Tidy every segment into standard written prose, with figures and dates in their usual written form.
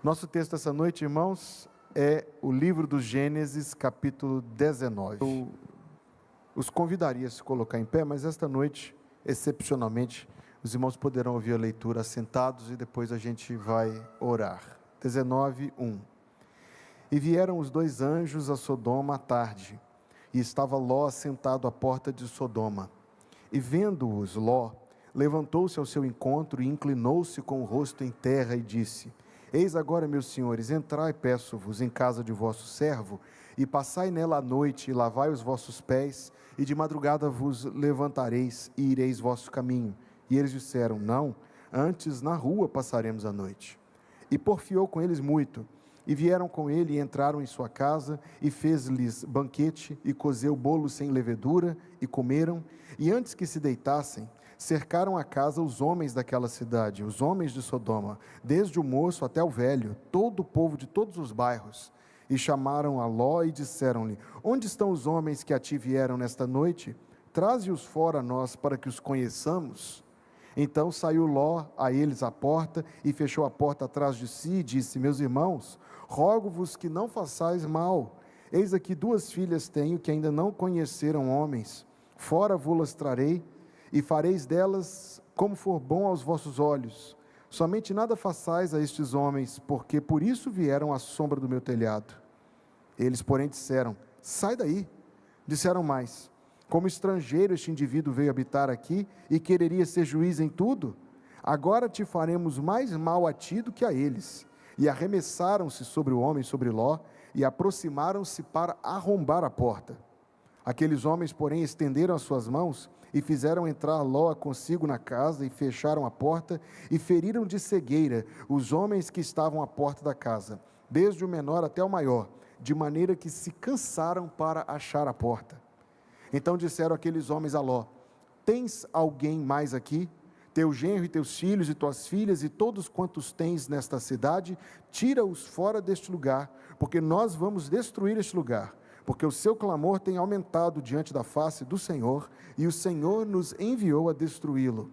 Nosso texto essa noite, irmãos, é o livro do Gênesis, capítulo 19. Eu os convidaria a se colocar em pé, mas esta noite, excepcionalmente, os irmãos poderão ouvir a leitura assentados e depois a gente vai orar. 19:1. E vieram os dois anjos a Sodoma à tarde, e estava Ló sentado à porta de Sodoma. E vendo-os, Ló levantou-se ao seu encontro e inclinou-se com o rosto em terra e disse: Eis agora, meus senhores, entrai, peço-vos, em casa de vosso servo, e passai nela a noite, e lavai os vossos pés, e de madrugada vos levantareis, e ireis vosso caminho. E eles disseram: Não, antes na rua passaremos a noite. E porfiou com eles muito, e vieram com ele, e entraram em sua casa, e fez-lhes banquete, e cozeu bolo sem levedura, e comeram, e antes que se deitassem, cercaram a casa os homens daquela cidade, os homens de Sodoma, desde o moço até o velho, todo o povo de todos os bairros, e chamaram a Ló e disseram-lhe: Onde estão os homens que a ti vieram nesta noite? Traze-os fora a nós, para que os conheçamos. Então saiu Ló a eles à porta, e fechou a porta atrás de si, e disse: Meus irmãos, rogo-vos que não façais mal. Eis aqui 2 filhas tenho, que ainda não conheceram homens. Fora vô-las trarei, e fareis delas como for bom aos vossos olhos. Somente nada façais a estes homens, porque por isso vieram à sombra do meu telhado. Eles, porém, disseram: Sai daí. Disseram mais: Como estrangeiro este indivíduo veio habitar aqui, e quereria ser juiz em tudo? Agora te faremos mais mal a ti do que a eles. E arremessaram-se sobre o homem, sobre Ló, e aproximaram-se para arrombar a porta. Aqueles homens, porém, estenderam as suas mãos, e fizeram entrar Ló consigo na casa, e fecharam a porta, e feriram de cegueira os homens que estavam à porta da casa, desde o menor até o maior, de maneira que se cansaram para achar a porta. Então disseram aqueles homens a Ló: Tens alguém mais aqui? Teu genro e teus filhos e tuas filhas e todos quantos tens nesta cidade, tira-os fora deste lugar, porque nós vamos destruir este lugar. Porque o seu clamor tem aumentado diante da face do Senhor, e o Senhor nos enviou a destruí-lo.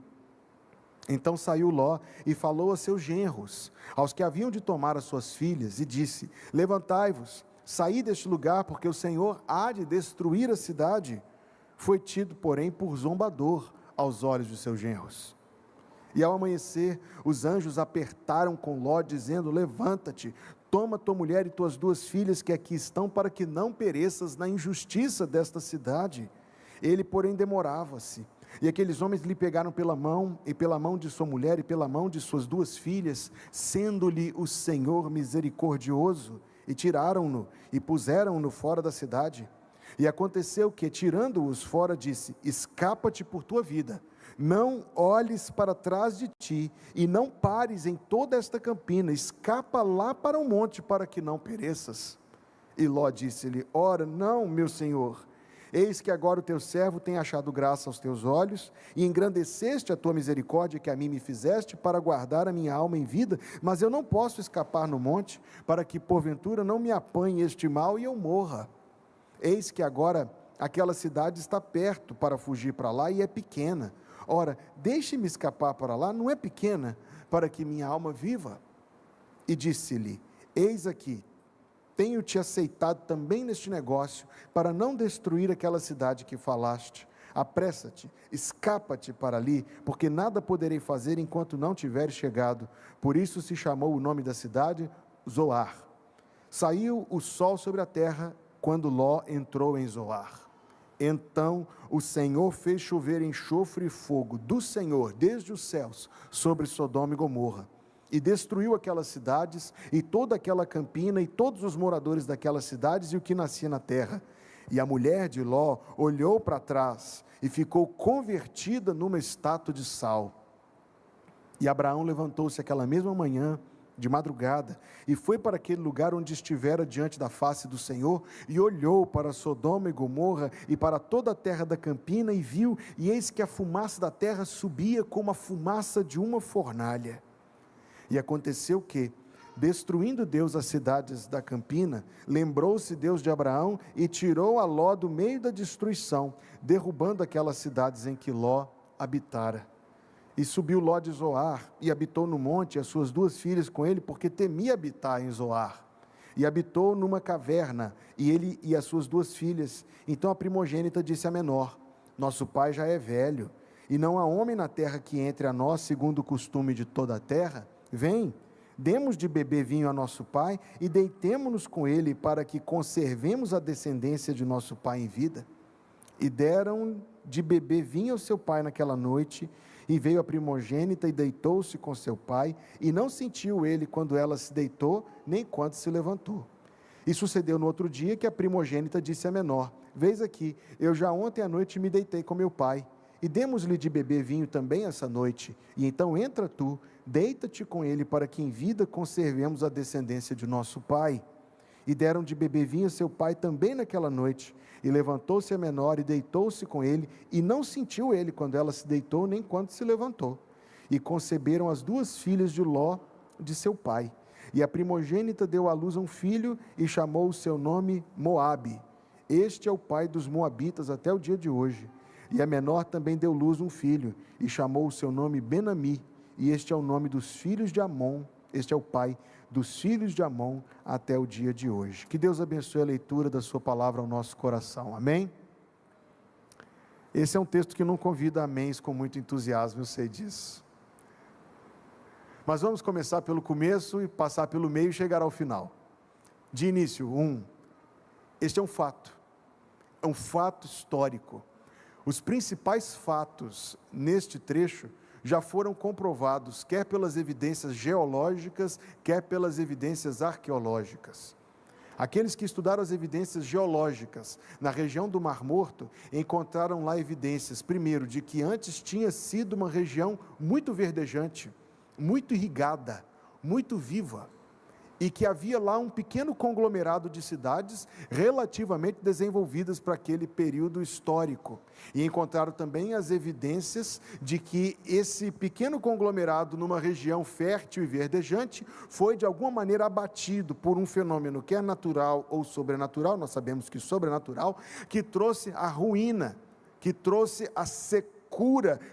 Então saiu Ló e falou a seus genros, aos que haviam de tomar as suas filhas, e disse: Levantai-vos, saí deste lugar, porque o Senhor há de destruir a cidade. Foi tido, porém, por zombador aos olhos de seus genros. E ao amanhecer, os anjos apertaram com Ló, dizendo: Levanta-te, toma tua mulher e tuas 2 filhas que aqui estão, para que não pereças na injustiça desta cidade. Ele, porém, demorava-se. E aqueles homens lhe pegaram pela mão, e pela mão de sua mulher, e pela mão de suas 2 filhas, sendo-lhe o Senhor misericordioso, e tiraram-no, e puseram-no fora da cidade. E aconteceu que, tirando-os fora, disse: Escapa-te por tua vida, não olhes para trás de ti, e não pares em toda esta campina, escapa lá para o monte, para que não pereças. E Ló disse-lhe: Ora, não, meu senhor, eis que agora o teu servo tem achado graça aos teus olhos, e engrandeceste a tua misericórdia que a mim me fizeste, para guardar a minha alma em vida, mas eu não posso escapar no monte, para que porventura não me apanhe este mal e eu morra. Eis que agora aquela cidade está perto para fugir para lá, e é pequena. Ora, deixe-me escapar para lá, não é pequena, para que minha alma viva? E disse-lhe: Eis aqui, tenho-te aceitado também neste negócio, para não destruir aquela cidade que falaste. Apressa-te, escapa-te para ali, porque nada poderei fazer enquanto não tiveres chegado. Por isso se chamou o nome da cidade Zoar. Saiu o sol sobre a terra, quando Ló entrou em Zoar. Então o Senhor fez chover enxofre e fogo do Senhor, desde os céus, sobre Sodoma e Gomorra, e destruiu aquelas cidades, e toda aquela campina, e todos os moradores daquelas cidades, e o que nascia na terra. E a mulher de Ló olhou para trás, e ficou convertida numa estátua de sal. E Abraão levantou-se aquela mesma manhã, de madrugada, e foi para aquele lugar onde estivera diante da face do Senhor, e olhou para Sodoma e Gomorra, e para toda a terra da campina, e viu, e eis que a fumaça da terra subia como a fumaça de uma fornalha. E aconteceu que, destruindo Deus as cidades da campina, lembrou-se Deus de Abraão, e tirou a Ló do meio da destruição, derrubando aquelas cidades em que Ló habitara. E subiu Ló de Zoar, e habitou no monte, e as suas 2 filhas com ele, porque temia habitar em Zoar. E habitou numa caverna, e ele e as suas 2 filhas. Então a primogênita disse à menor: nosso pai já é velho, e não há homem na terra que entre a nós, segundo o costume de toda a terra. Vem, demos de beber vinho a nosso pai, e deitemo-nos com ele, para que conservemos a descendência de nosso pai em vida. E deram de beber vinho ao seu pai naquela noite, e veio a primogênita e deitou-se com seu pai, e não sentiu ele quando ela se deitou, nem quando se levantou. E sucedeu no outro dia que a primogênita disse à menor: vês aqui, eu já ontem à noite me deitei com meu pai, e demos-lhe de beber vinho também essa noite, e então entra tu, deita-te com ele, para que em vida conservemos a descendência de nosso pai. E deram de beber vinho a seu pai também naquela noite, e levantou-se a menor e deitou-se com ele, e não sentiu ele quando ela se deitou, nem quando se levantou. E conceberam as 2 filhas de Ló, de seu pai. E a primogênita deu à luz a um filho, e chamou o seu nome Moabe. Este é o pai dos moabitas até o dia de hoje. E a menor também deu luz a um filho, e chamou o seu nome Ben-Ami. E este é o nome dos filhos de Amon, este é o pai dos filhos de Amon até o dia de hoje. Que Deus abençoe a leitura da sua palavra ao nosso coração, amém? Esse é um texto que não convida améns com muito entusiasmo, eu sei disso. Mas vamos começar pelo começo e passar pelo meio e chegar ao final. De início, este é um fato histórico. Os principais fatos neste trecho já foram comprovados, quer pelas evidências geológicas, quer pelas evidências arqueológicas. Aqueles que estudaram as evidências geológicas na região do Mar Morto, encontraram lá evidências, primeiro, de que antes tinha sido uma região muito verdejante, muito irrigada, muito viva, e que havia lá um pequeno conglomerado de cidades relativamente desenvolvidas para aquele período histórico. E encontraram também as evidências de que esse pequeno conglomerado, numa região fértil e verdejante, foi de alguma maneira abatido por um fenômeno quer natural ou sobrenatural, nós sabemos que sobrenatural, que trouxe a ruína, que trouxe a secura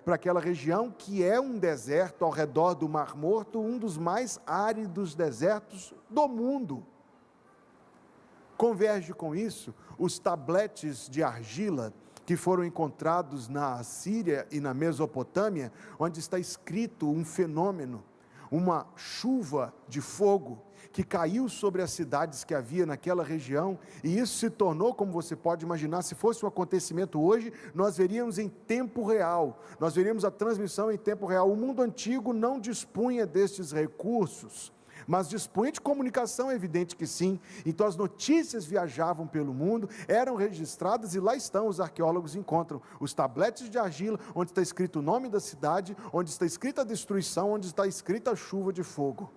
para aquela região que é um deserto ao redor do Mar Morto, um dos mais áridos desertos do mundo. Converge com isso os tabletes de argila que foram encontrados na Assíria e na Mesopotâmia, onde está escrito um fenômeno, uma chuva de fogo que caiu sobre as cidades que havia naquela região, e isso se tornou, como você pode imaginar, se fosse um acontecimento hoje, nós veríamos em tempo real, nós veríamos a transmissão em tempo real. O mundo antigo não dispunha destes recursos, mas dispunha de comunicação, é evidente que sim. Então as notícias viajavam pelo mundo, eram registradas, e lá estão, os arqueólogos encontram os tabletes de argila, onde está escrito o nome da cidade, onde está escrita a destruição, onde está escrita a chuva de fogo.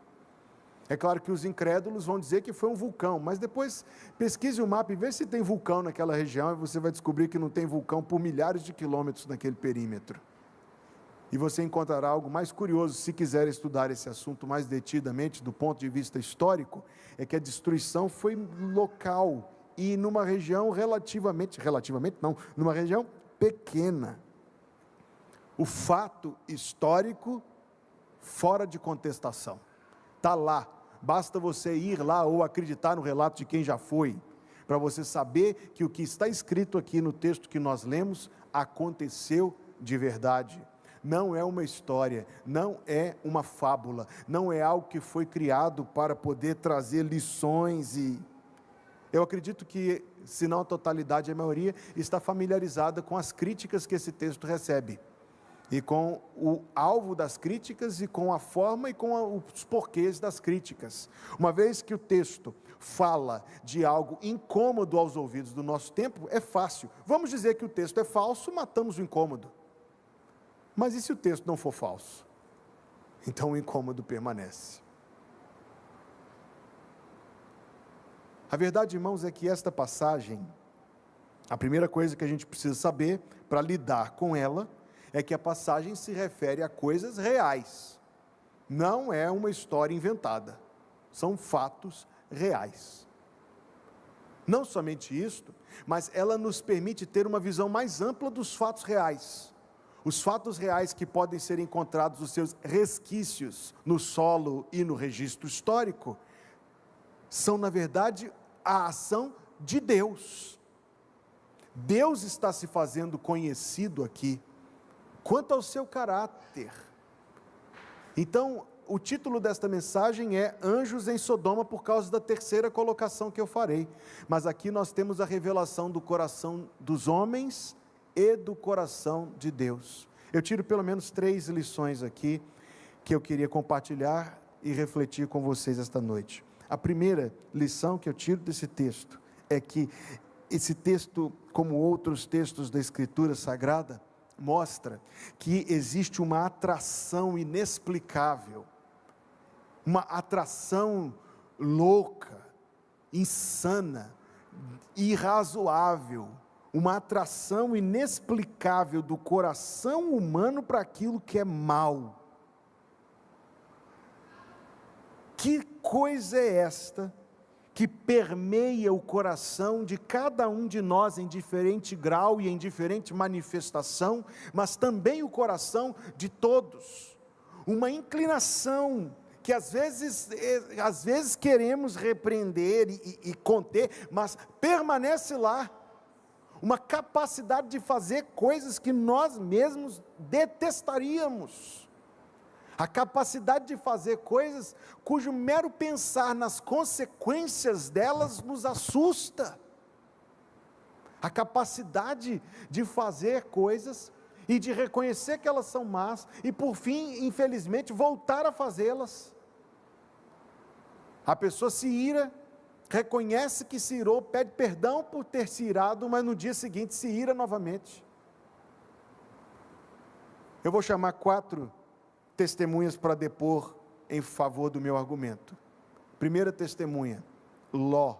É claro que os incrédulos vão dizer que foi um vulcão, mas depois pesquise o mapa e veja se tem vulcão naquela região, e você vai descobrir que não tem vulcão por milhares de quilômetros naquele perímetro. E você encontrará algo mais curioso, se quiser estudar esse assunto mais detidamente, do ponto de vista histórico, é que a destruição foi local, e numa região numa região pequena. O fato histórico, fora de contestação, está lá. Basta você ir lá ou acreditar no relato de quem já foi, para você saber que o que está escrito aqui no texto que nós lemos aconteceu de verdade. Não é uma história, não é uma fábula, não é algo que foi criado para poder trazer lições. E eu acredito que, se não a totalidade, a maioria está familiarizada com as críticas que esse texto recebe, e com o alvo das críticas, e com a forma e com os porquês das críticas. Uma vez que o texto fala de algo incômodo aos ouvidos do nosso tempo, é fácil. Vamos dizer que o texto é falso, matamos o incômodo. Mas e se o texto não for falso? Então o incômodo permanece. A verdade, irmãos, é que esta passagem, a primeira coisa que a gente precisa saber para lidar com ela, é que a passagem se refere a coisas reais, não é uma história inventada, são fatos reais. Não somente isto, mas ela nos permite ter uma visão mais ampla dos fatos reais. Os fatos reais que podem ser encontrados, os seus resquícios no solo e no registro histórico, são na verdade a ação de Deus. Deus está se fazendo conhecido aqui, quanto ao seu caráter. Então, o título desta mensagem é Anjos em Sodoma, por causa da terceira colocação que eu farei. Mas aqui nós temos a revelação do coração dos homens e do coração de Deus. Eu tiro pelo menos 3 lições aqui, que eu queria compartilhar e refletir com vocês esta noite. A primeira lição que eu tiro desse texto é que esse texto, como outros textos da Escritura Sagrada, mostra que existe uma atração inexplicável, uma atração louca, insana, irrazoável, uma atração inexplicável do coração humano para aquilo que é mal. Que coisa é esta que permeia o coração de cada um de nós em diferente grau e em diferente manifestação, mas também o coração de todos? Uma inclinação que às vezes queremos repreender e conter, mas permanece lá. Uma capacidade de fazer coisas que nós mesmos detestaríamos. A capacidade de fazer coisas cujo mero pensar nas consequências delas nos assusta. A capacidade de fazer coisas e de reconhecer que elas são más e por fim, infelizmente, voltar a fazê-las. A pessoa se ira, reconhece que se irou, pede perdão por ter se irado, mas no dia seguinte se ira novamente. Eu vou chamar 4 testemunhas para depor em favor do meu argumento. Primeira testemunha, Ló.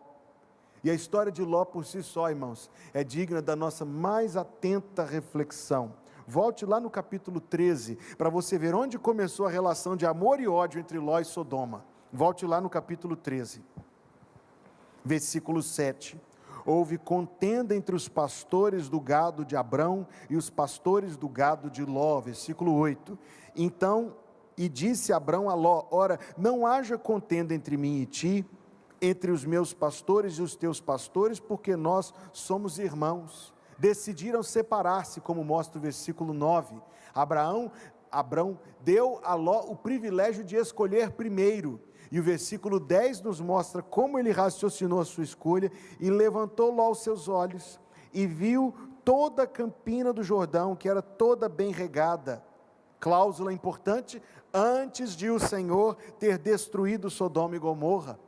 E a história de Ló por si só, irmãos, é digna da nossa mais atenta reflexão. Volte lá no capítulo 13, para você ver onde começou a relação de amor e ódio entre Ló e Sodoma. Volte lá no capítulo 13, versículo 7. Houve contenda entre os pastores do gado de Abrão e os pastores do gado de Ló, versículo 8. Então, e disse Abrão a Ló: ora, não haja contenda entre mim e ti, entre os meus pastores e os teus pastores, porque nós somos irmãos. Decidiram separar-se, como mostra o versículo 9. Abrão deu a Ló o privilégio de escolher primeiro. E o versículo 10 nos mostra como ele raciocinou a sua escolha. E levantou Ló os seus olhos e viu toda a campina do Jordão, que era toda bem regada. Cláusula importante: antes de o Senhor ter destruído Sodoma e Gomorra.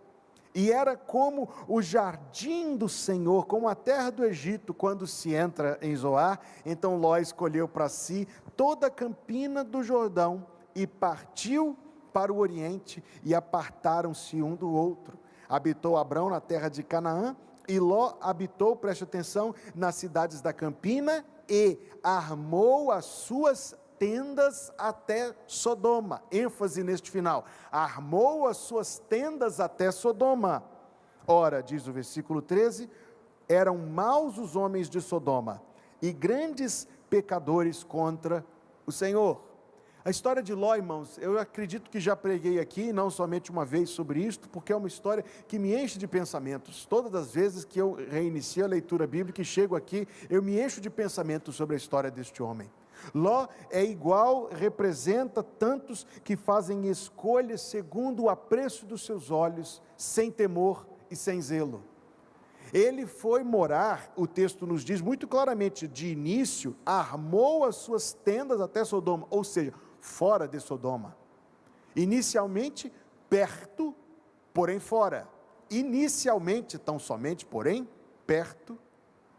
E era como o jardim do Senhor, como a terra do Egito, quando se entra em Zoar. Então Ló escolheu para si toda a campina do Jordão e partiu para o oriente, e apartaram-se um do outro. Habitou Abrão na terra de Canaã, e Ló habitou, preste atenção, nas cidades da campina, e armou as suas tendas até Sodoma. ênfase neste final: armou as suas tendas até Sodoma. Ora, diz o versículo 13, eram maus os homens de Sodoma, e grandes pecadores contra o Senhor. A história de Ló, irmãos, eu acredito que já preguei aqui, não somente uma vez sobre isto, porque é uma história que me enche de pensamentos. Todas as vezes que eu reinicio a leitura bíblica e chego aqui, eu me encho de pensamentos sobre a história deste homem. Ló é igual, representa tantos que fazem escolhas segundo o apreço dos seus olhos, sem temor e sem zelo. Ele foi morar, o texto nos diz muito claramente, de início, armou as suas tendas até Sodoma, ou seja, fora de Sodoma. Inicialmente, perto, porém fora. Inicialmente, tão somente, porém, perto,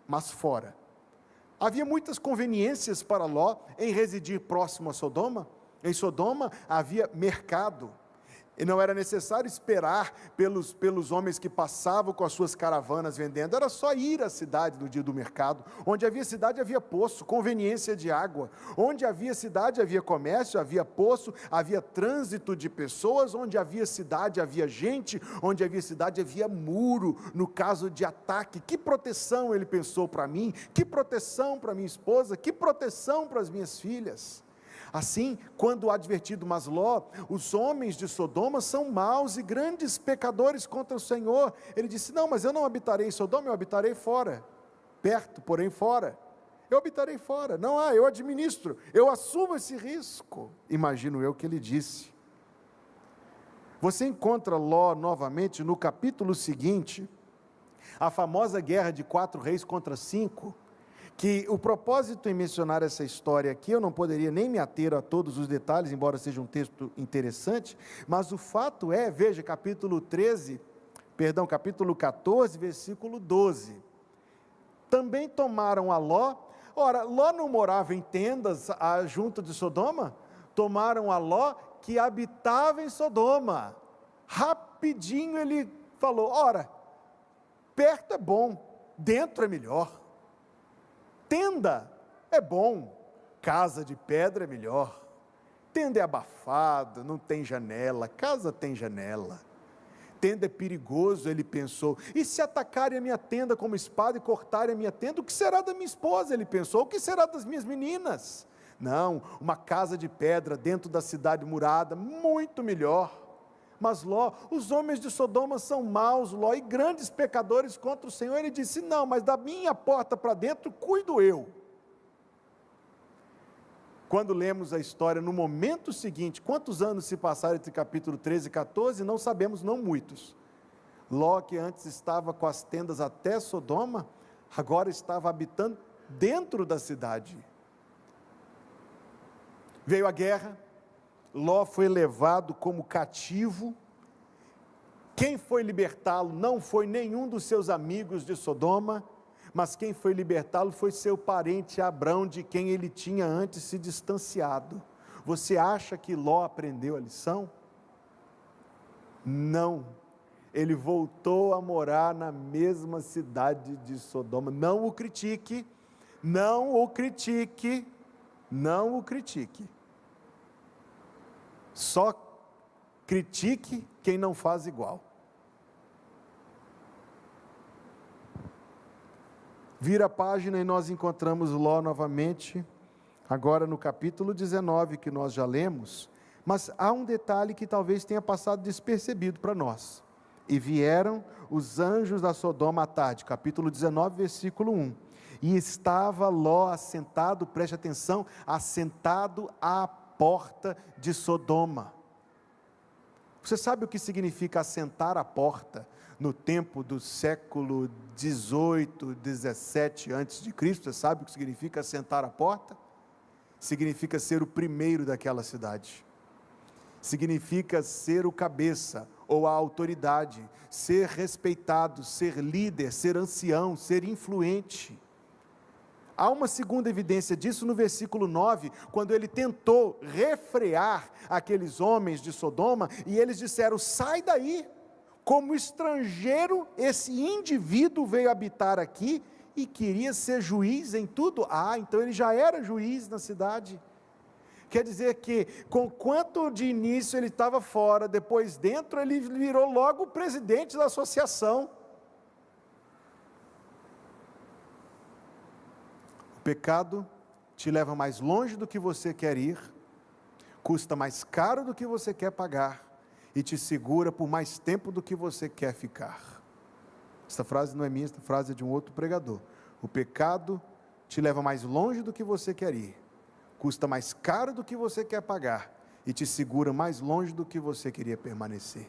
mas fora. Havia muitas conveniências para Ló em residir próximo a Sodoma. Em Sodoma havia mercado. E não era necessário esperar pelos homens que passavam com as suas caravanas vendendo, era só ir à cidade no dia do mercado. Onde havia cidade havia poço, conveniência de água. Onde havia cidade havia comércio, havia poço, havia trânsito de pessoas. Onde havia cidade havia gente, onde havia cidade havia muro, no caso de ataque. Que proteção, ele pensou, para mim, que proteção para minha esposa, que proteção para as minhas filhas. Assim, quando advertido, mas Ló, os homens de Sodoma são maus e grandes pecadores contra o Senhor. Ele disse, não, mas eu não habitarei em Sodoma, eu habitarei fora, perto, porém fora. Eu habitarei fora, não há, eu administro, eu assumo esse risco. Imagino eu que ele disse. Você encontra Ló novamente no capítulo seguinte, a famosa guerra de 4 reis contra 5, que o propósito em mencionar essa história aqui, eu não poderia nem me ater a todos os detalhes, embora seja um texto interessante, mas o fato é, veja, capítulo 14, versículo 12, também tomaram a Ló. Ora, Ló não morava em tendas junto de Sodoma, tomaram a Ló que habitava em Sodoma. Rapidinho ele falou, ora, perto é bom, dentro é melhor. Tenda é bom, casa de pedra é melhor. Tenda é abafado, não tem janela, casa tem janela. Tenda é perigoso, ele pensou. E se atacarem a minha tenda como espada e cortarem a minha tenda, o que será da minha esposa? Ele pensou, o que será das minhas meninas? Não, uma casa de pedra dentro da cidade murada, muito melhor. Mas Ló, os homens de Sodoma são maus, Ló, e grandes pecadores contra o Senhor. Ele disse, não, mas da minha porta para dentro, cuido eu. Quando lemos a história, no momento seguinte, quantos anos se passaram entre capítulo 13 e 14, não sabemos, não muitos. Ló, que antes estava com as tendas até Sodoma, agora estava habitando dentro da cidade. Veio a guerra, Ló foi levado como cativo. Quem foi libertá-lo não foi nenhum dos seus amigos de Sodoma, mas quem foi libertá-lo foi seu parente Abrão, de quem ele tinha antes se distanciado. Você acha que Ló aprendeu a lição? Não. Ele voltou a morar na mesma cidade de Sodoma. Não o critique, não o critique, não o critique. Só critique quem não faz igual. Vira a página e nós encontramos Ló novamente, agora no capítulo 19, que nós já lemos, mas há um detalhe que talvez tenha passado despercebido para nós. E vieram os anjos da Sodoma à tarde, capítulo 19, versículo 1. E estava Ló assentado, preste atenção, assentado à porta de Sodoma. Você sabe o que significa assentar à porta no tempo do século 18, 17 antes de Cristo? Você sabe o que significa assentar à porta? Significa ser o primeiro daquela cidade. Significa ser o cabeça ou a autoridade, ser respeitado, ser líder, ser ancião, ser influente. Há uma segunda evidência disso no versículo 9, quando ele tentou refrear aqueles homens de Sodoma, e eles disseram, sai daí, como estrangeiro, esse indivíduo veio habitar aqui, e queria ser juiz em tudo. Então ele já era juiz na cidade. Quer dizer que, conquanto de início ele estava fora, depois dentro, ele virou logo o presidente da associação. O pecado te leva mais longe do que você quer ir, custa mais caro do que você quer pagar, e te segura por mais tempo do que você quer ficar. Esta frase não é minha, esta frase é de um outro pregador. O pecado te leva mais longe do que você quer ir, custa mais caro do que você quer pagar, e te segura mais longe do que você queria permanecer.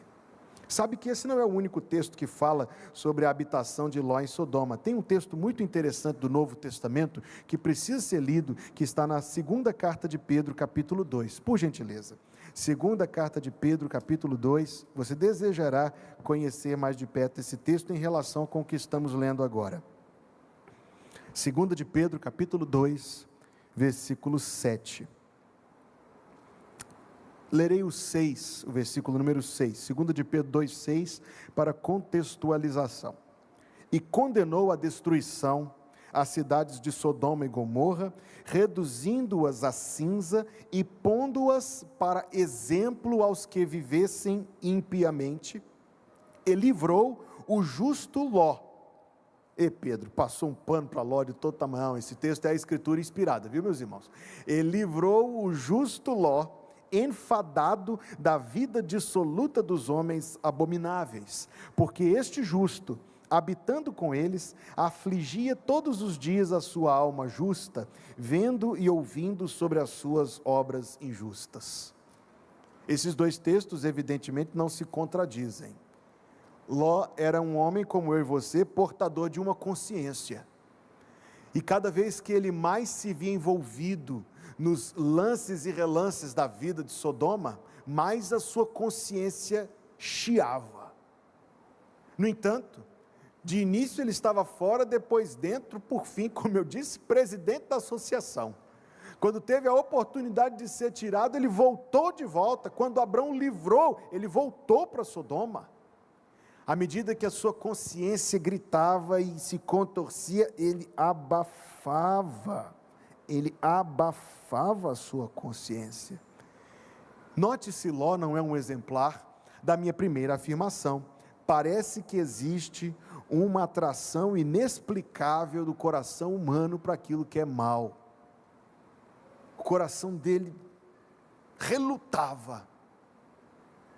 Sabe que esse não é o único texto que fala sobre a habitação de Ló em Sodoma. Tem um texto muito interessante do Novo Testamento, que precisa ser lido, que está na segunda carta de Pedro, capítulo 2, por gentileza. Segunda carta de Pedro, capítulo 2, você desejará conhecer mais de perto esse texto em relação com o que estamos lendo agora. Segunda de Pedro, capítulo 2, versículo 7. Lerei o versículo número 6, 2 de Pedro 2,6, para contextualização. E condenou a destruição as cidades de Sodoma e Gomorra, reduzindo-as a cinza e pondo-as para exemplo aos que vivessem impiamente, e livrou o justo Ló. E Pedro passou um pano para Ló de todo tamanho. Esse texto é a escritura inspirada, viu, meus irmãos? Ele livrou o justo Ló, enfadado da vida dissoluta dos homens abomináveis, porque este justo, habitando com eles, afligia todos os dias a sua alma justa, vendo e ouvindo sobre as suas obras injustas. Esses dois textos evidentemente não se contradizem. Ló era um homem como eu e você, portador de uma consciência, e cada vez que ele mais se via envolvido nos lances e relances da vida de Sodoma, mais a sua consciência chiava. No entanto, de início ele estava fora, depois dentro, por fim, como eu disse, presidente da associação. Quando teve a oportunidade de ser tirado, ele voltou de volta. Quando Abrão livrou, ele voltou para Sodoma. À medida que a sua consciência gritava e se contorcia, ele abafava a sua consciência. Note-se, Ló não é um exemplar da minha primeira afirmação. Parece que existe uma atração inexplicável do coração humano para aquilo que é mal. O coração dele relutava,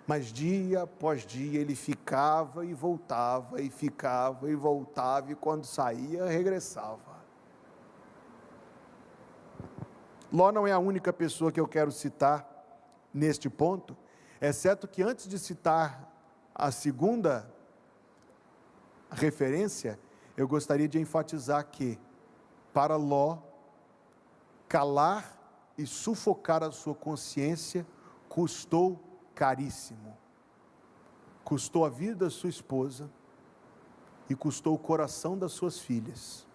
mas dia após dia ele ficava e voltava, e ficava e voltava, e quando saía, regressava. Ló não é a única pessoa que eu quero citar neste ponto, exceto que antes de citar a segunda referência, eu gostaria de enfatizar que, para Ló, calar e sufocar a sua consciência custou caríssimo. Custou a vida da sua esposa e custou o coração das suas filhas,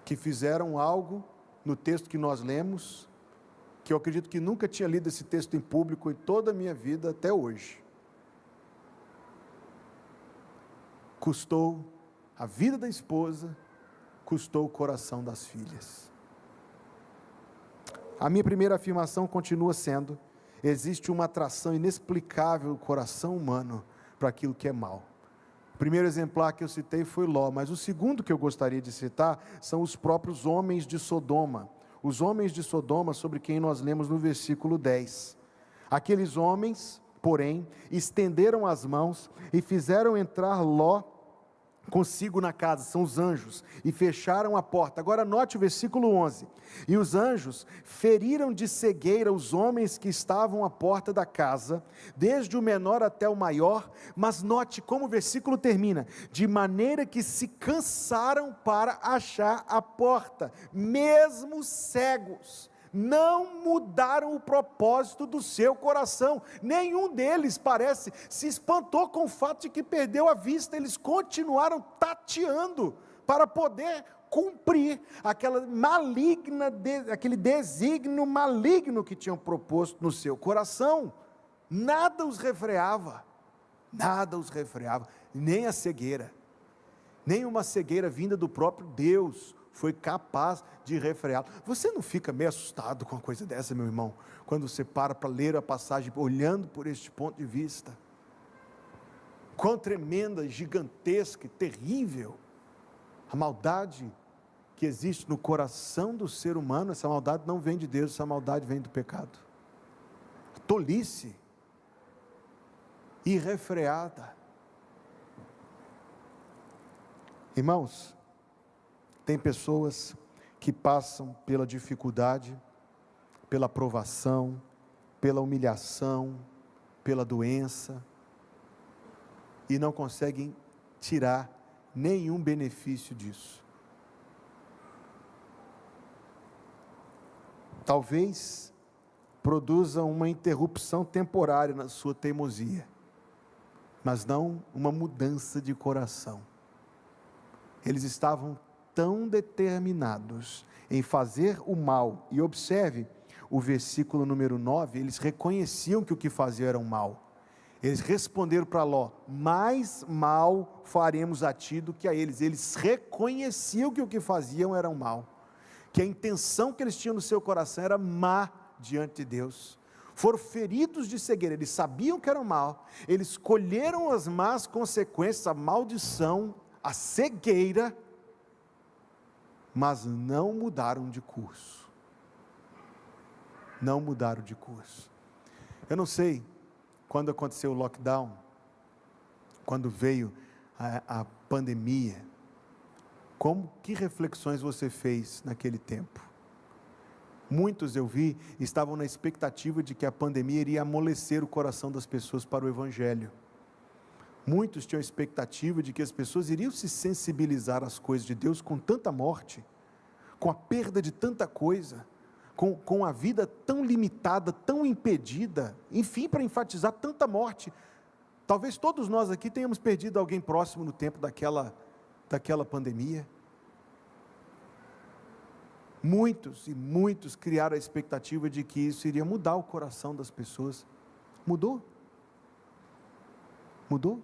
que fizeram algo no texto que nós lemos, que eu acredito que nunca tinha lido esse texto em público em toda a minha vida até hoje. Custou a vida da esposa, custou o coração das filhas. A minha primeira afirmação continua sendo: existe uma atração inexplicável no coração humano para aquilo que é mal. O primeiro exemplar que eu citei foi Ló, mas o segundo que eu gostaria de citar são os próprios homens de Sodoma. Os homens de Sodoma, sobre quem nós lemos no versículo 10. Aqueles homens, porém, estenderam as mãos e fizeram entrar Ló consigo na casa, são os anjos, e fecharam a porta. Agora note o versículo 11, e os anjos feriram de cegueira os homens que estavam à porta da casa, desde o menor até o maior, mas note como o versículo termina, de maneira que se cansaram para achar a porta, mesmo cegos, não mudaram o propósito do seu coração. Nenhum deles, parece, se espantou com o fato de que perdeu a vista. Eles continuaram tateando para poder cumprir aquele desígnio maligno que tinham proposto no seu coração. Nada os refreava, nem a cegueira, nem uma cegueira vinda do próprio Deus foi capaz de refreá-lo. Você não fica meio assustado com uma coisa dessa, meu irmão, quando você para ler a passagem, olhando por este ponto de vista? Quão tremenda, gigantesca e terrível a maldade que existe no coração do ser humano. Essa maldade não vem de Deus, essa maldade vem do pecado. A tolice irrefreada. Irmãos, tem pessoas que passam pela dificuldade, pela provação, pela humilhação, pela doença, e não conseguem tirar nenhum benefício disso. Talvez produza uma interrupção temporária na sua teimosia, mas não uma mudança de coração. Eles estavam tão determinados em fazer o mal, e observe, o versículo número 9, eles reconheciam que o que faziam era um mal. Eles responderam para Ló: mais mal faremos a ti do que a eles. Eles reconheciam que o que faziam era um mal, que a intenção que eles tinham no seu coração era má diante de Deus. Foram feridos de cegueira, eles sabiam que era um mal, eles colheram as más consequências, a maldição, a cegueira, mas não mudaram de curso. Não mudaram de curso. Eu não sei, quando aconteceu o lockdown, quando veio a pandemia, que reflexões você fez naquele tempo? Muitos eu vi, estavam na expectativa de que a pandemia iria amolecer o coração das pessoas para o Evangelho. Muitos tinham a expectativa de que as pessoas iriam se sensibilizar às coisas de Deus com tanta morte, com a perda de tanta coisa, com a vida tão limitada, tão impedida, enfim, para enfatizar tanta morte. Talvez todos nós aqui tenhamos perdido alguém próximo no tempo daquela pandemia. Muitos e muitos criaram a expectativa de que isso iria mudar o coração das pessoas. Mudou? Mudou?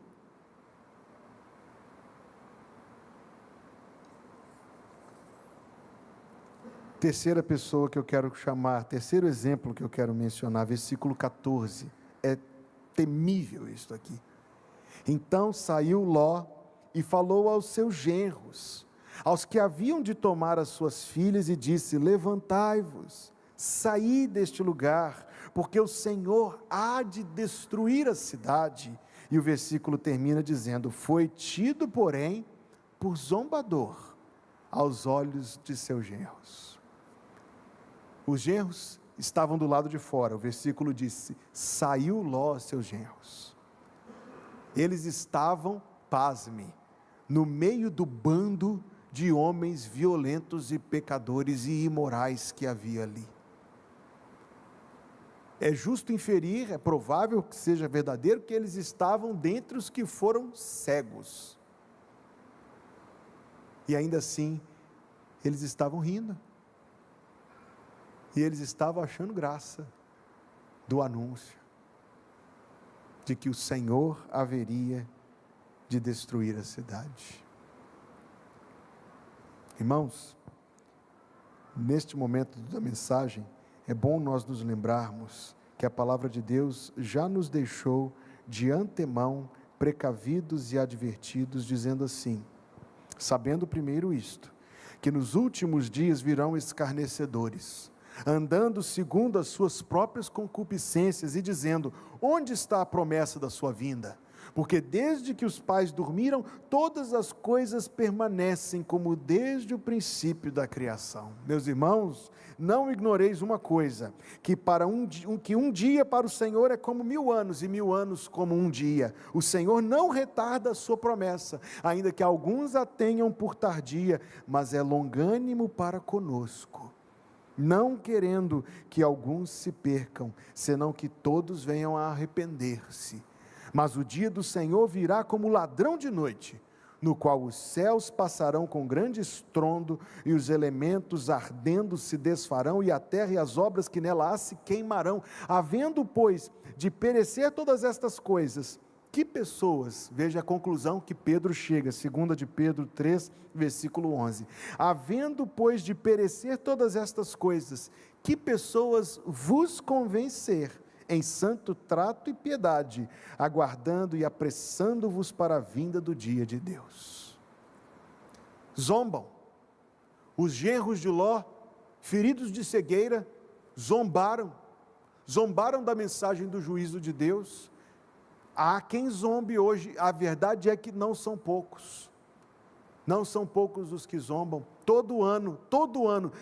Terceira pessoa que eu quero chamar, terceiro exemplo que eu quero mencionar, versículo 14, é temível isso aqui. Então saiu Ló e falou aos seus genros, aos que haviam de tomar as suas filhas, e disse: levantai-vos, saí deste lugar, porque o Senhor há de destruir a cidade. E o versículo termina dizendo: foi tido, porém, por zombador aos olhos de seus genros. Os genros estavam do lado de fora. O versículo disse: saiu Ló, seus genros. Eles estavam, pasme, no meio do bando de homens violentos e pecadores e imorais que havia ali. É justo inferir, é provável que seja verdadeiro, que eles estavam dentre os que foram cegos. E ainda assim, eles estavam rindo. E eles estavam achando graça do anúncio de que o Senhor haveria de destruir a cidade. Irmãos, neste momento da mensagem, é bom nós nos lembrarmos que a palavra de Deus já nos deixou de antemão precavidos e advertidos, dizendo assim: sabendo primeiro isto, que nos últimos dias virão escarnecedores, andando segundo as suas próprias concupiscências, e dizendo: onde está a promessa da sua vinda? Porque desde que os pais dormiram, todas as coisas permanecem como desde o princípio da criação. Meus irmãos, não ignoreis uma coisa, que um dia para o Senhor é como 1000 anos, e 1000 anos como um dia. O Senhor não retarda a sua promessa, ainda que alguns a tenham por tardia, mas é longânimo para conosco, não querendo que alguns se percam, senão que todos venham a arrepender-se. Mas o dia do Senhor virá como ladrão de noite, no qual os céus passarão com grande estrondo, e os elementos ardendo se desfarão, e a terra e as obras que nela há se queimarão. Havendo, pois, de perecer todas estas coisas, que pessoas, veja a conclusão que Pedro chega, 2 de Pedro 3, versículo 11. Havendo, pois, de perecer todas estas coisas, que pessoas vos convencer em santo trato e piedade, aguardando e apressando-vos para a vinda do dia de Deus. Zombam. Os genros de Ló, feridos de cegueira, zombaram da mensagem do juízo de Deus. Há quem zombe hoje, a verdade é que não são poucos. Não são poucos os que zombam. Todo ano,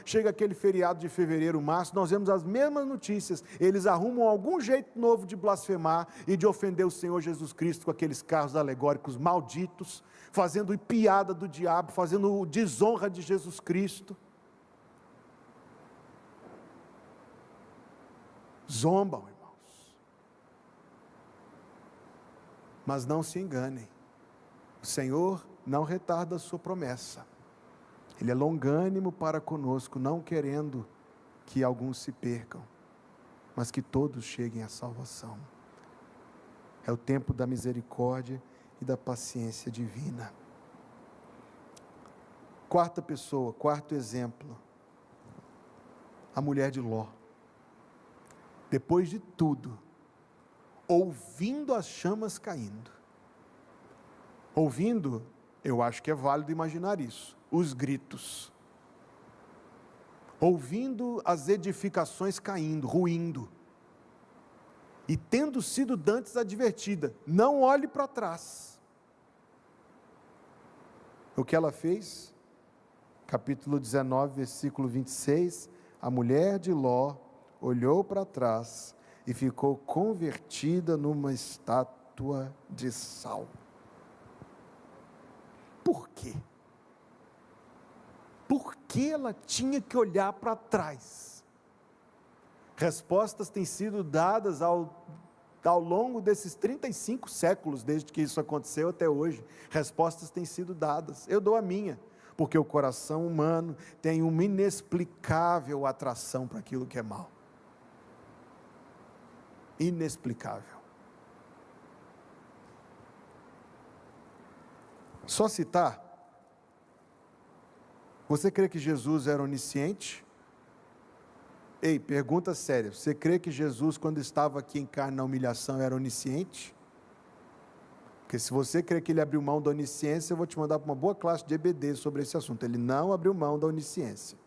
chega aquele feriado de fevereiro, março, nós vemos as mesmas notícias. Eles arrumam algum jeito novo de blasfemar e de ofender o Senhor Jesus Cristo com aqueles carros alegóricos malditos, fazendo piada do diabo, fazendo desonra de Jesus Cristo. Zombam, irmãos. Mas não se enganem. O Senhor não retarda a sua promessa. Ele é longânimo para conosco, não querendo que alguns se percam. mas que todos cheguem à salvação. É o tempo da misericórdia e da paciência divina. Quarta pessoa, quarto exemplo, a mulher de Ló. Depois de tudo, ouvindo as chamas caindo, ouvindo, eu acho que é válido imaginar isso, os gritos, ouvindo as edificações caindo, ruindo, e tendo sido dantes advertida, não olhe para trás. O que ela fez? Capítulo 19, versículo 26, a mulher de Ló olhou para trás e ficou convertida numa estátua de sal. Por quê? Por que ela tinha que olhar para trás? Respostas têm sido dadas ao longo desses 35 séculos, desde que isso aconteceu até hoje. Respostas têm sido dadas. Eu dou a minha, porque o coração humano tem uma inexplicável atração para aquilo que é mal. Inexplicável. Só citar, você crê que Jesus era onisciente? Ei, pergunta séria, você crê que Jesus, quando estava aqui em carne na humilhação, era onisciente? Porque se você crê que ele abriu mão da onisciência, eu vou te mandar para uma boa classe de EBD sobre esse assunto. Ele não abriu mão da onisciência.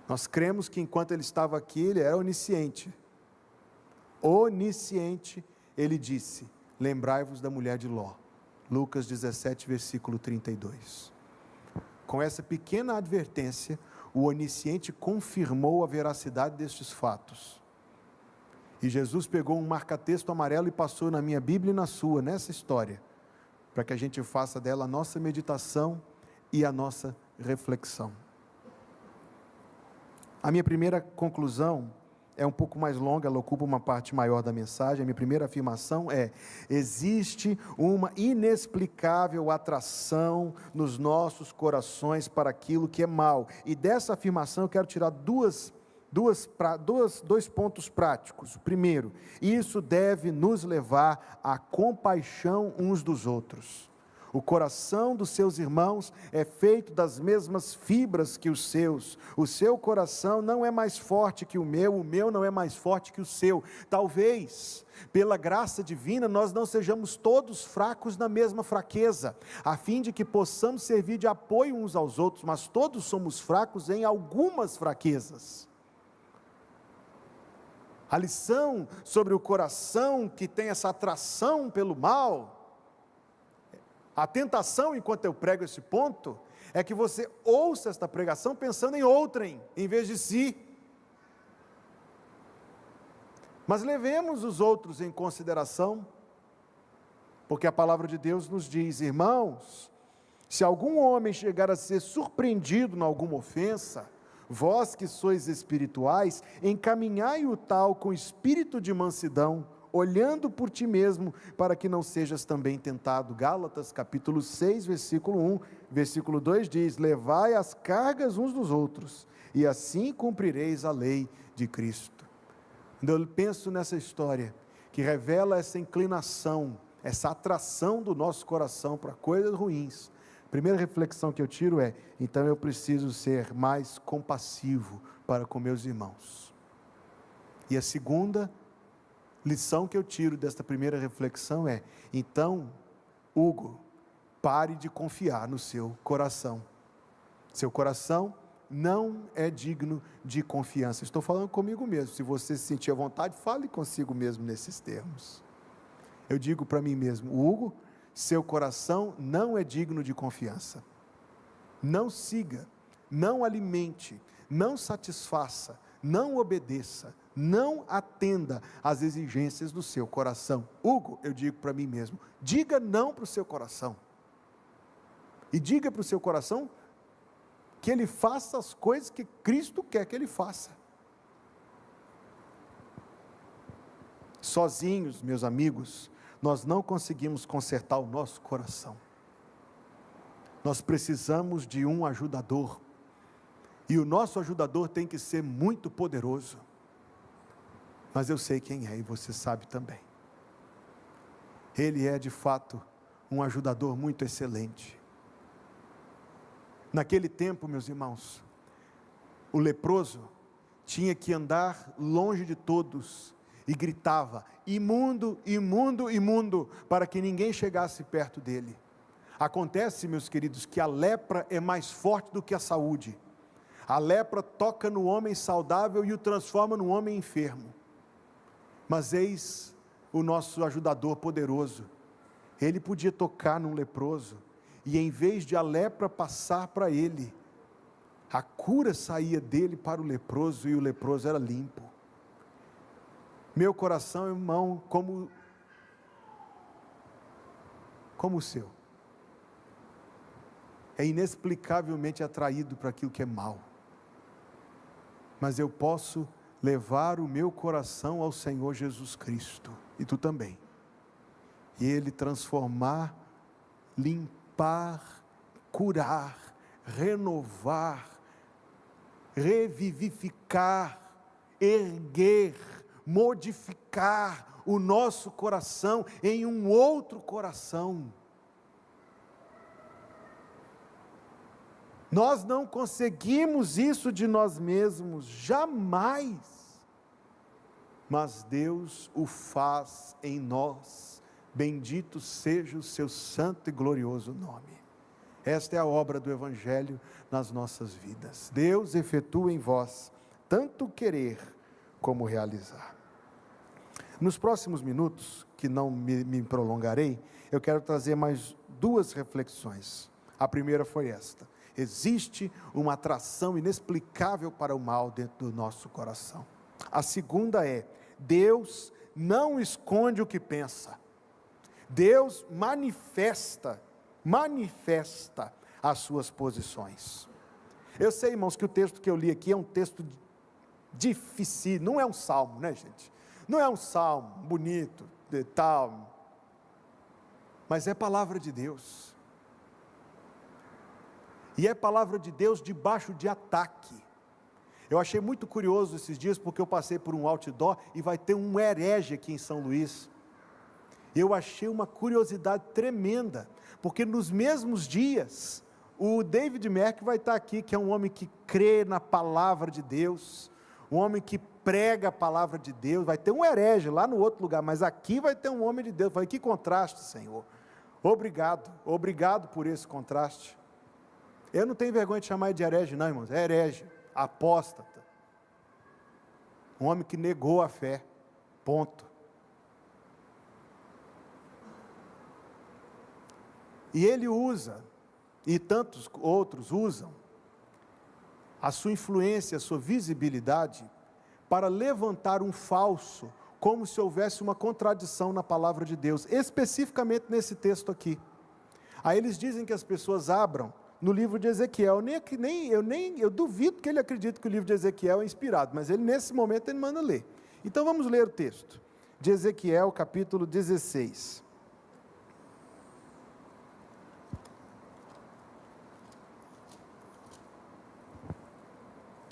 Nós cremos que enquanto ele estava aqui, ele era onisciente. Onisciente, ele disse, lembrai-vos da mulher de Ló. Lucas 17, versículo 32. Com essa pequena advertência, o onisciente confirmou a veracidade destes fatos. E Jesus pegou um marca-texto amarelo e passou na minha Bíblia e na sua, nessa história, para que a gente faça dela a nossa meditação e a nossa reflexão. A minha primeira conclusão é um pouco mais longa, ela ocupa uma parte maior da mensagem. A minha primeira afirmação é: existe uma inexplicável atração nos nossos corações para aquilo que é mal. E dessa afirmação eu quero tirar dois pontos práticos. Primeiro, isso deve nos levar à compaixão uns dos outros. O coração dos seus irmãos é feito das mesmas fibras que os seus. O seu coração não é mais forte que o meu não é mais forte que o seu. Talvez, pela graça divina, nós não sejamos todos fracos na mesma fraqueza, a fim de que possamos servir de apoio uns aos outros, mas todos somos fracos em algumas fraquezas. A lição sobre o coração que tem essa atração pelo mal, a tentação, enquanto eu prego esse ponto, é que você ouça esta pregação pensando em outrem, em vez de si. Mas levemos os outros em consideração, porque a palavra de Deus nos diz: irmãos, se algum homem chegar a ser surpreendido em alguma ofensa, vós que sois espirituais, encaminhai o tal com espírito de mansidão, olhando por ti mesmo, para que não sejas também tentado. Gálatas capítulo 6, versículo 1, versículo 2 diz: levai as cargas uns dos outros, e assim cumprireis a lei de Cristo. Quando eu penso nessa história, que revela essa inclinação, essa atração do nosso coração para coisas ruins, a primeira reflexão que eu tiro é: então eu preciso ser mais compassivo para com meus irmãos. E a segunda lição que eu tiro desta primeira reflexão é: então, Hugo, pare de confiar no seu coração. Seu coração não é digno de confiança. Estou falando comigo mesmo. Se você se sentir à vontade, fale consigo mesmo nesses termos. Eu digo para mim mesmo: Hugo, seu coração não é digno de confiança. Não siga, não alimente, não satisfaça, não obedeça, não atenda às exigências do seu coração. Hugo, eu digo para mim mesmo, diga não para o seu coração. E diga para o seu coração que ele faça as coisas que Cristo quer que ele faça. Sozinhos, meus amigos, nós não conseguimos consertar o nosso coração. Nós precisamos de um ajudador. E o nosso ajudador tem que ser muito poderoso. mas eu sei quem é e você sabe também. Ele é de fato um ajudador muito excelente. Naquele tempo, meus irmãos, o leproso tinha que andar longe de todos e gritava: imundo, imundo, imundo, para que ninguém chegasse perto dele. Acontece, meus queridos, que a lepra é mais forte do que a saúde. A lepra toca no homem saudável e o transforma num homem enfermo. Mas eis o nosso ajudador poderoso. Ele podia tocar num leproso, e em vez de a lepra passar para ele, a cura saía dele para o leproso, e o leproso era limpo. Meu coração, irmão, como o seu, é inexplicavelmente atraído para aquilo que é mal. Mas eu posso levar o meu coração ao Senhor Jesus Cristo, e tu também, e Ele transformar, limpar, curar, renovar, revivificar, erguer, modificar o nosso coração em um outro coração. Nós não conseguimos isso de nós mesmos, jamais, mas Deus o faz em nós. Bendito seja o seu santo e glorioso nome. Esta é a obra do Evangelho nas nossas vidas. Deus efetua em vós tanto querer como realizar. Nos próximos minutos, que não me prolongarei, eu quero trazer mais duas reflexões. A primeira foi esta: existe uma atração inexplicável para o mal dentro do nosso coração. A segunda é: Deus não esconde o que pensa. Deus manifesta as suas posições. Eu sei, irmãos, que o texto que eu li aqui é um texto difícil, não é um salmo, né, gente? Não é um salmo bonito e tal, mas é palavra de Deus. E é palavra de Deus debaixo de ataque. Eu achei muito curioso esses dias, porque eu passei por um outdoor e vai ter um herege aqui em São Luís. Eu achei uma curiosidade tremenda, porque nos mesmos dias, o David Merck vai estar aqui, que é um homem que crê na palavra de Deus, um homem que prega a palavra de Deus. Vai ter um herege lá no outro lugar, mas aqui vai ter um homem de Deus. Eu falei: que contraste, Senhor. Obrigado por esse contraste. Eu não tenho vergonha de chamar ele de herege não, irmãos, é herege, apóstata, um homem que negou a fé, ponto. E ele usa, e tantos outros usam, a sua influência, a sua visibilidade, para levantar um falso, como se houvesse uma contradição na palavra de Deus, especificamente nesse texto aqui. Aí eles dizem que as pessoas abram no livro de Ezequiel. Eu duvido que ele acredite que o livro de Ezequiel é inspirado, mas ele, nesse momento, ele manda ler. Então vamos ler o texto de Ezequiel, capítulo 16.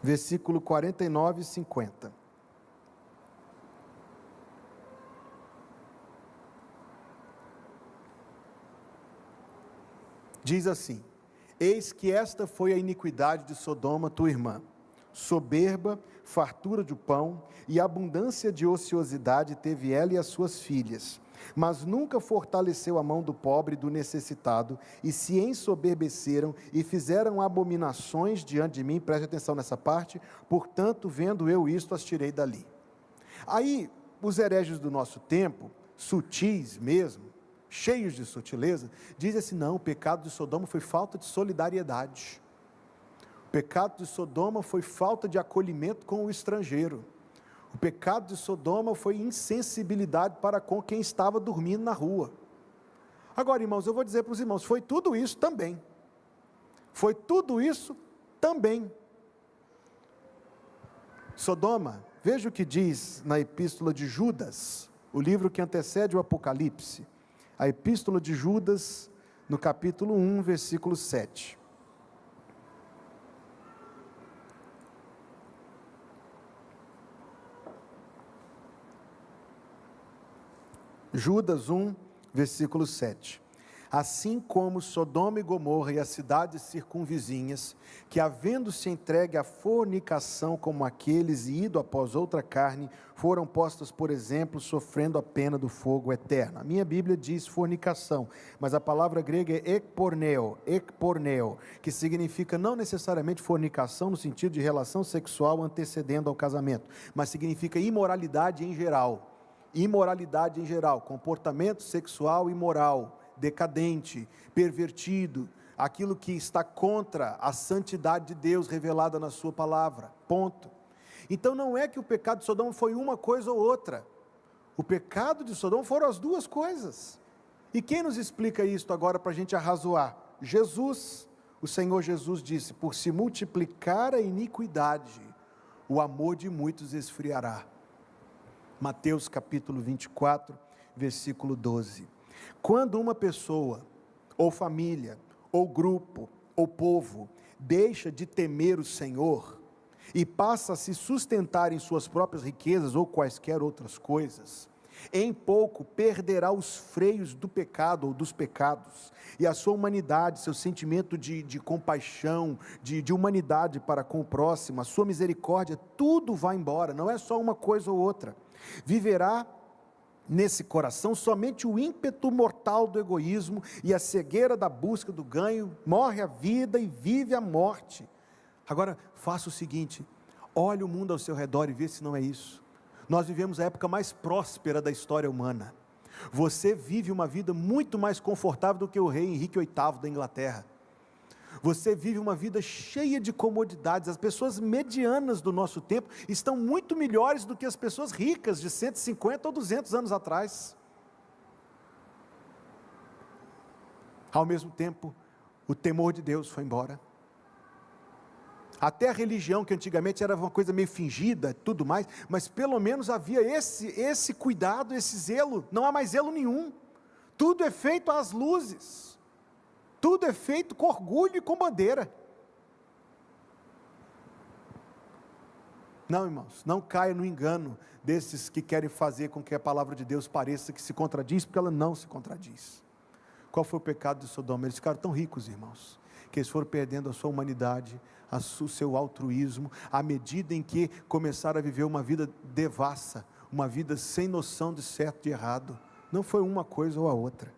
Versículo 49 e 50. Diz assim: eis que esta foi a iniquidade de Sodoma, tua irmã: soberba, fartura de pão e abundância de ociosidade teve ela e as suas filhas, mas nunca fortaleceu a mão do pobre e do necessitado, e se ensoberbeceram e fizeram abominações diante de mim. Preste atenção nessa parte: portanto, vendo eu isto, as tirei dali. Aí, os hereges do nosso tempo, sutis mesmo, cheios de sutileza, dizem assim: não, o pecado de Sodoma foi falta de solidariedade. O pecado de Sodoma foi falta de acolhimento com o estrangeiro. O pecado de Sodoma foi insensibilidade para com quem estava dormindo na rua. Agora, irmãos, eu vou dizer para os irmãos, foi tudo isso também. Foi tudo isso também. Sodoma, veja o que diz na epístola de Judas, o livro que antecede o Apocalipse. A epístola de Judas, no capítulo 1, versículo 7. Judas 1, versículo 7. Assim como Sodoma e Gomorra e as cidades circunvizinhas, que havendo-se entregue à fornicação como aqueles e ido após outra carne, foram postas, por exemplo, sofrendo a pena do fogo eterno. A minha Bíblia diz fornicação, mas a palavra grega é ekporneo, que significa não necessariamente fornicação no sentido de relação sexual antecedendo ao casamento, mas significa imoralidade em geral. Imoralidade em geral, comportamento sexual imoral, decadente, pervertido, aquilo que está contra a santidade de Deus revelada na sua palavra, ponto. Então não é que o pecado de Sodoma foi uma coisa ou outra, o pecado de Sodoma foram as duas coisas. E quem nos explica isso agora para a gente arrazoar? Jesus. O Senhor Jesus disse: por se multiplicar a iniquidade, o amor de muitos esfriará. Mateus capítulo 24, versículo 12. Quando uma pessoa, ou família, ou grupo, ou povo, deixa de temer o Senhor, e passa a se sustentar em suas próprias riquezas, ou quaisquer outras coisas, em pouco perderá os freios do pecado, ou dos pecados, e a sua humanidade, seu sentimento de compaixão, de humanidade para com o próximo, a sua misericórdia, tudo vai embora, não é só uma coisa ou outra. Viverá nesse coração somente o ímpeto mortal do egoísmo e a cegueira da busca do ganho, morre a vida e vive a morte. Agora, faça o seguinte, olhe o mundo ao seu redor e vê se não é isso. Nós vivemos a época mais próspera da história humana. Você vive uma vida muito mais confortável do que o rei Henrique VIII da Inglaterra. Você vive uma vida cheia de comodidades. As pessoas medianas do nosso tempo estão muito melhores do que as pessoas ricas de 150 ou 200 anos atrás. Ao mesmo tempo, o temor de Deus foi embora. Até a religião, que antigamente era uma coisa meio fingida, tudo mais, mas pelo menos havia esse cuidado, esse zelo. Não há mais zelo nenhum. Tudo é feito às luzes. Tudo é feito com orgulho e com bandeira. Não, irmãos, não caia no engano desses que querem fazer com que a palavra de Deus pareça que se contradiz, porque ela não se contradiz. Qual foi o pecado de Sodoma? Eles ficaram tão ricos, irmãos, que eles foram perdendo a sua humanidade, o seu altruísmo, à medida em que começaram a viver uma vida devassa, uma vida sem noção de certo e de errado. Não foi uma coisa ou a outra.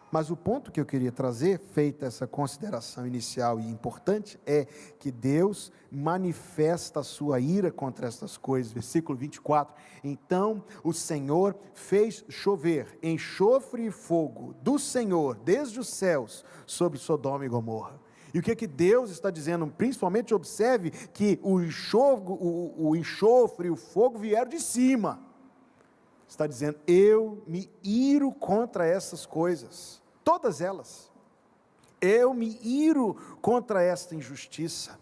Mas o ponto que eu queria trazer, feita essa consideração inicial e importante, é que Deus manifesta a sua ira contra estas coisas. Versículo 24, então o Senhor fez chover enxofre e fogo do Senhor, desde os céus, sobre Sodoma e Gomorra. E o que Deus está dizendo? Principalmente observe que o enxofre e o fogo vieram de cima. Está dizendo, eu me iro contra essas coisas, todas elas. Eu me iro contra esta injustiça.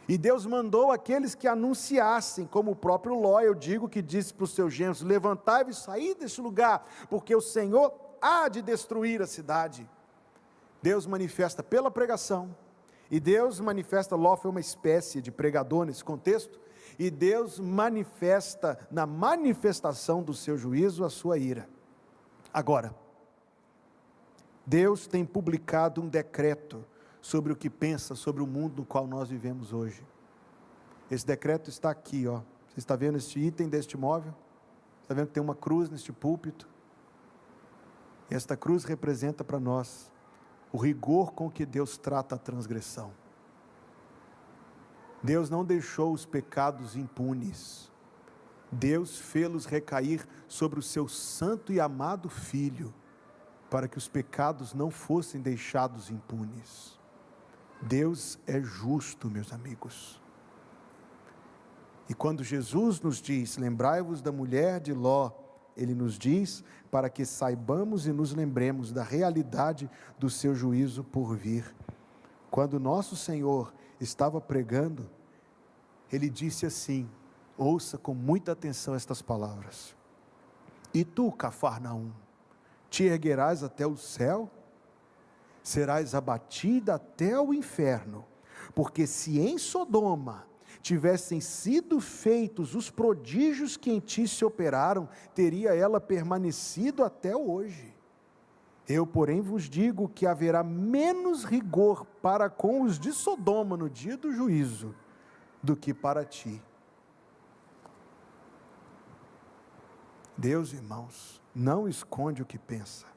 E Deus mandou aqueles que anunciassem, como o próprio Ló, eu digo, que disse para os seus genros, levantai-vos e saí deste lugar, porque o Senhor há de destruir a cidade. Deus manifesta pela pregação, e Deus manifesta, Ló foi uma espécie de pregador nesse contexto, e Deus manifesta, na manifestação do seu juízo, a sua ira. Agora, Deus tem publicado um decreto sobre o que pensa sobre o mundo no qual nós vivemos hoje. Esse decreto está aqui, ó. Você está vendo este item deste móvel? Está vendo que tem uma cruz neste púlpito? E esta cruz representa para nós o rigor com que Deus trata a transgressão. Deus não deixou os pecados impunes. Deus fê-los recair sobre o seu santo e amado Filho, para que os pecados não fossem deixados impunes. Deus é justo, meus amigos. E quando Jesus nos diz, lembrai-vos da mulher de Ló, Ele nos diz para que saibamos e nos lembremos da realidade do seu juízo por vir. Quando nosso Senhor estava pregando, Ele disse assim, ouça com muita atenção estas palavras, e tu, Cafarnaum, te erguerás até o céu? Serás abatida até o inferno, porque se em Sodoma tivessem sido feitos os prodígios que em ti se operaram, teria ela permanecido até hoje. Eu, porém, vos digo que haverá menos rigor para com os de Sodoma no dia do juízo, do que para ti. Deus, irmãos, não esconde o que pensa.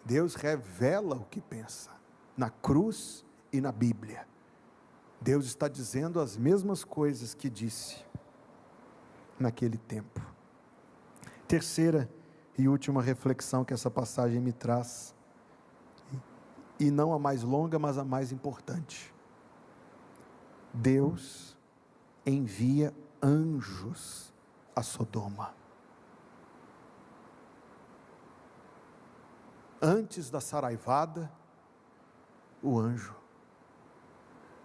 Deus revela o que pensa, na cruz e na Bíblia. Deus está dizendo as mesmas coisas que disse naquele tempo. Terceira e última reflexão que essa passagem me traz, e não a mais longa, mas a mais importante. Deus envia anjos a Sodoma. Antes da saraivada, o anjo.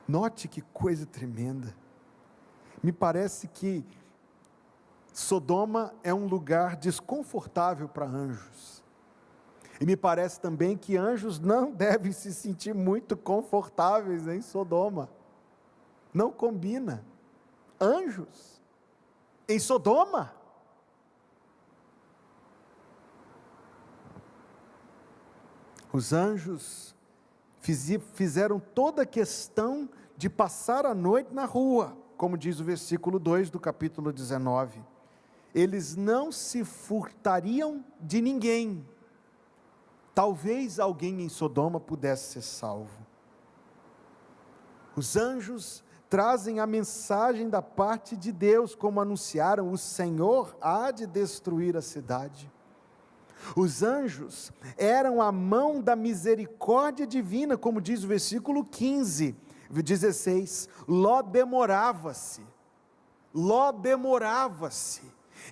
Note que coisa tremenda. Me parece que Sodoma é um lugar desconfortável para anjos. E me parece também que anjos não devem se sentir muito confortáveis em Sodoma. Não combina. Anjos em Sodoma. Os anjos fizeram toda a questão de passar a noite na rua, como diz o versículo 2 do capítulo 19. Eles não se furtariam de ninguém. Talvez alguém em Sodoma pudesse ser salvo. Os anjos trazem a mensagem da parte de Deus, como anunciaram: o Senhor há de destruir a cidade. Os anjos eram a mão da misericórdia divina, como diz o versículo 15, 16, Ló demorava-se.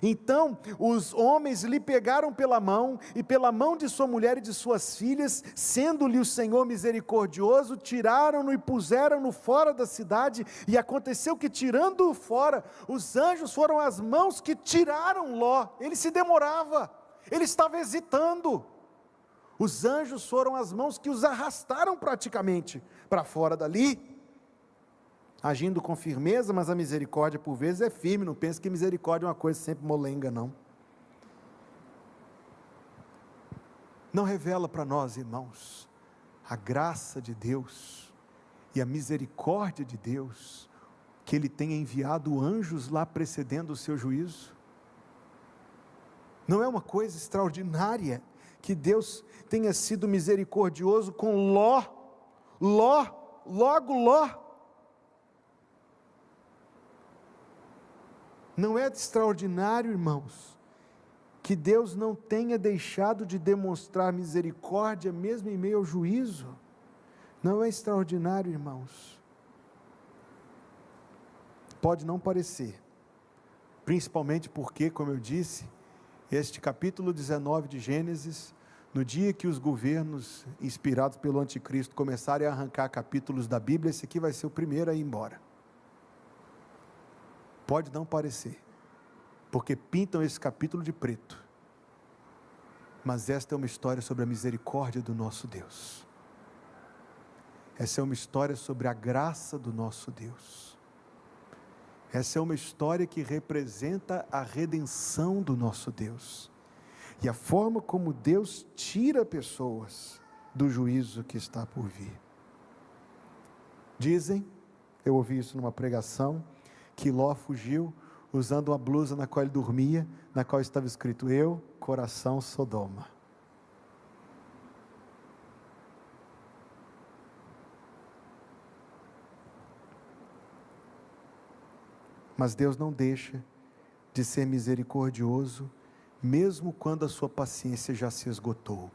Então, os homens lhe pegaram pela mão, e pela mão de sua mulher e de suas filhas, sendo-lhe o Senhor misericordioso, tiraram-no e puseram-no fora da cidade, e aconteceu que, tirando-o fora, os anjos foram as mãos que tiraram Ló. Ele se demorava, ele estava hesitando. Os anjos foram as mãos que os arrastaram praticamente para fora dali, agindo com firmeza, mas a misericórdia por vezes é firme. Não pense que misericórdia é uma coisa sempre molenga, não. Não revela para nós, irmãos, a graça de Deus e a misericórdia de Deus, que Ele tenha enviado anjos lá precedendo o seu juízo? Não é uma coisa extraordinária que Deus tenha sido misericordioso com Ló? Não é extraordinário, irmãos, que Deus não tenha deixado de demonstrar misericórdia mesmo em meio ao juízo? Não é extraordinário, irmãos? Pode não parecer, principalmente porque, como eu disse, este capítulo 19 de Gênesis, no dia que os governos inspirados pelo anticristo começarem a arrancar capítulos da Bíblia, esse aqui vai ser o primeiro a ir embora. Pode não parecer, porque pintam esse capítulo de preto, mas esta é uma história sobre a misericórdia do nosso Deus. Essa é uma história sobre a graça do nosso Deus. Essa é uma história que representa a redenção do nosso Deus, e a forma como Deus tira pessoas do juízo que está por vir. Dizem, eu ouvi isso numa pregação, que Ló fugiu usando uma blusa na qual ele dormia, na qual estava escrito: eu, coração Sodoma. Mas Deus não deixa de ser misericordioso, mesmo quando a sua paciência já se esgotou.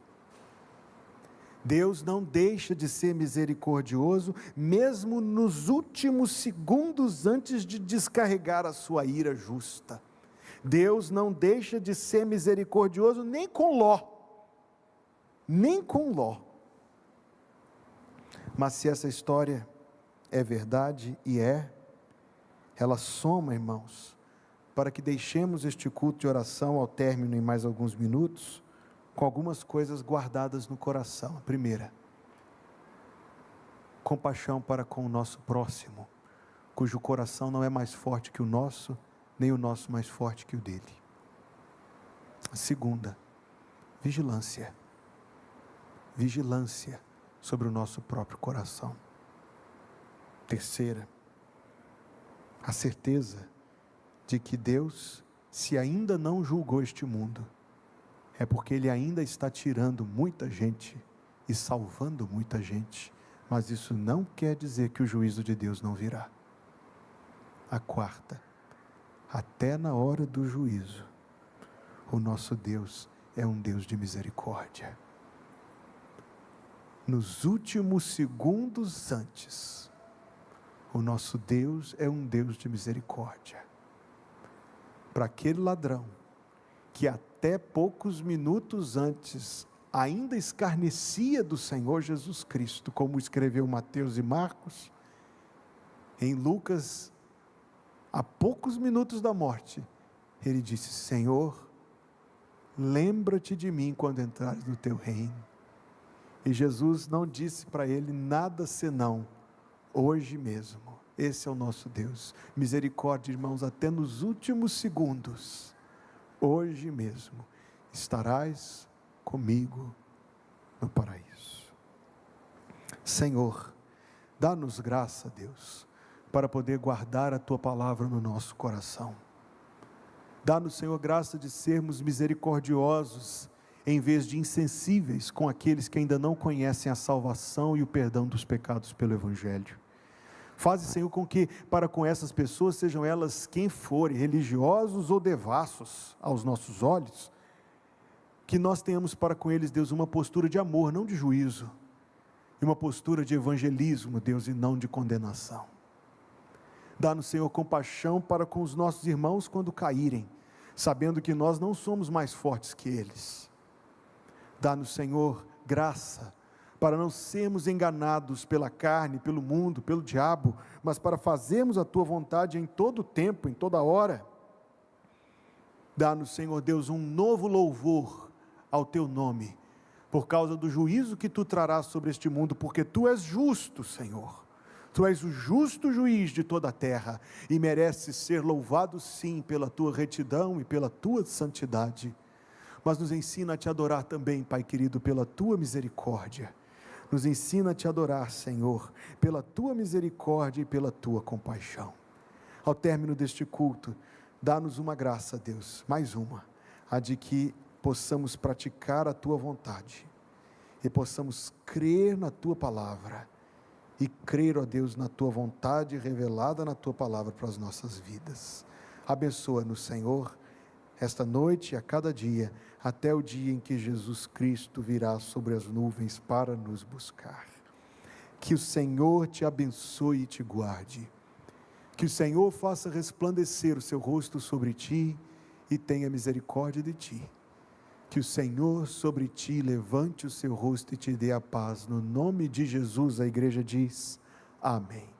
Deus não deixa de ser misericordioso, mesmo nos últimos segundos antes de descarregar a sua ira justa. Deus não deixa de ser misericordioso nem com Ló. Mas se essa história é verdade, e ela soma, irmãos, para que deixemos este culto de oração ao término em mais alguns minutos, com algumas coisas guardadas no coração. A primeira, compaixão para com o nosso próximo, cujo coração não é mais forte que o nosso, nem o nosso mais forte que o dele. A segunda, vigilância. Vigilância sobre o nosso próprio coração. Terceira, a certeza de que Deus, se ainda não julgou este mundo, é porque Ele ainda está tirando muita gente e salvando muita gente, mas isso não quer dizer que o juízo de Deus não virá. A quarta, até na hora do juízo, o nosso Deus é um Deus de misericórdia. Nos últimos segundos antes, o nosso Deus é um Deus de misericórdia. Para aquele ladrão, que até poucos minutos antes, ainda escarnecia do Senhor Jesus Cristo, como escreveu Mateus e Marcos, em Lucas, a poucos minutos da morte, ele disse: Senhor, lembra-te de mim quando entrares no teu reino. E Jesus não disse para ele nada senão: hoje mesmo. Esse é o nosso Deus. Misericórdia, irmãos, até nos últimos segundos. Hoje mesmo estarás comigo no paraíso. Senhor, dá-nos graça, Deus, para poder guardar a Tua palavra no nosso coração. Dá-nos, Senhor, graça de sermos misericordiosos, em vez de insensíveis com aqueles que ainda não conhecem a salvação e o perdão dos pecados pelo Evangelho. Faze, Senhor, com que para com essas pessoas, sejam elas quem forem, religiosos ou devassos aos nossos olhos, que nós tenhamos para com eles, Deus, uma postura de amor, não de juízo, e uma postura de evangelismo, Deus, e não de condenação. Dá-nos, Senhor, compaixão para com os nossos irmãos quando caírem, sabendo que nós não somos mais fortes que eles. Dá-nos, Senhor, graça para não sermos enganados pela carne, pelo mundo, pelo diabo, mas para fazermos a Tua vontade em todo tempo, em toda hora. Dá-nos, Senhor Deus, um novo louvor ao Teu nome, por causa do juízo que Tu trarás sobre este mundo, porque Tu és justo, Senhor. Tu és o justo juiz de toda a terra, e mereces ser louvado sim, pela Tua retidão e pela Tua santidade, mas nos ensina a Te adorar também, Pai querido, pela Tua misericórdia. Nos ensina a Te adorar, Senhor, pela Tua misericórdia e pela Tua compaixão. Ao término deste culto, dá-nos uma graça, Deus, mais uma, a de que possamos praticar a Tua vontade, e possamos crer na Tua palavra, e crer, ó Deus, na Tua vontade revelada na Tua palavra para as nossas vidas. Abençoa-nos, Senhor, esta noite e a cada dia, até o dia em que Jesus Cristo virá sobre as nuvens para nos buscar. Que o Senhor te abençoe e te guarde. Que o Senhor faça resplandecer o seu rosto sobre ti e tenha misericórdia de ti. Que o Senhor sobre ti levante o seu rosto e te dê a paz. No nome de Jesus, a igreja diz: amém.